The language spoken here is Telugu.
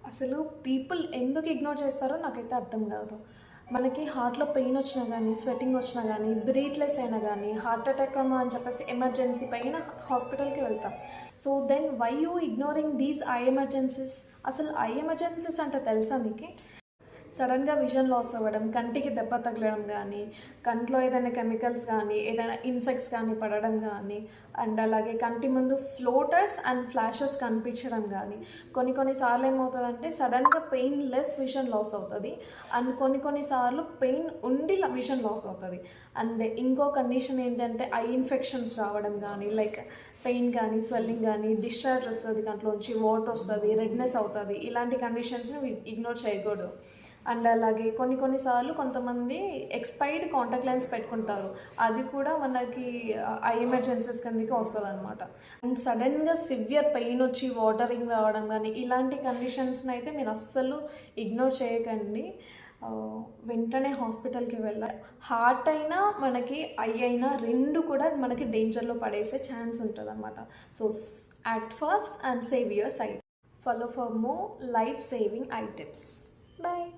అసలు పీపుల్ ఎందుకు ఇగ్నోర్ చేస్తారో నాకైతే అర్థం కాదు. మనకి హార్ట్‌లో పెయిన్ వచ్చినా గానీ, స్వెటింగ్ వచ్చినా గానీ, బ్రీత్‌లెస్ అయినా గానీ, హార్ట్ అటాక్ ఏమో అని చెప్పేసి ఎమర్జెన్సీ పైన హాస్పిటల్‌కి వెళ్తాం. So, then why you ignoring these eye emergencies? అసలు ఐ ఎమర్జెన్సీస్ అంటే తెలుసా మీకి? సడన్గా విజన్ లాస్ అవ్వడం, కంటికి దెబ్బ తగలడం కానీ, కంట్లో ఏదైనా కెమికల్స్ కానీ, ఏదైనా ఇన్సెక్ట్స్ కానీ పడడం కానీ, అండ్ అలాగే కంటి ముందు ఫ్లోటర్స్ అండ్ ఫ్లాషెస్ కనిపించడం కానీ, కొన్నిసార్లు ఏమవుతుందంటే సడన్గా పెయిన్లెస్ విజన్ లాస్ అవుతుంది. అండ్ కొన్నిసార్లు పెయిన్ ఉండి విజన్ లాస్ అవుతుంది. అండ్ ఇంకో కండిషన్ ఏంటంటే ఐ ఇన్ఫెక్షన్స్ రావడం కానీ, లైక్ పెయిన్ కానీ, స్వెల్లింగ్ కానీ, డిశ్చార్జ్ వస్తుంది, కంట్లోంచి వాటర్ వస్తుంది, రెడ్నెస్ అవుతుంది. ఇలాంటి కండిషన్స్ని ఇగ్నోర్ చేయకూడదు. అండ్ అలాగే కొన్నిసార్లు కొంతమంది ఎక్స్పైర్డ్ కాంటాక్ట్ లెన్స్ పెట్టుకుంటారు. అది కూడా మనకి ఐ ఎమర్జెన్సీస్ కిందకి వస్తుందన్నమాట. అండ్ సడన్గా సివియర్ పెయిన్ వచ్చి వాటరింగ్ రావడం కానీ, ఇలాంటి కండిషన్స్ని అయితే మీరు అస్సలు ఇగ్నోర్ చేయకండి. వెంటనే హాస్పిటల్కి వెళ్ళాలి. హార్ట్ అయినా మనకి ఐ అయినా రెండు కూడా మనకి డేంజర్లో పడేసే ఛాన్స్ ఉంటుంది అన్నమాట. So act fast and save your sight. Follow for more life saving eye tips. Bye.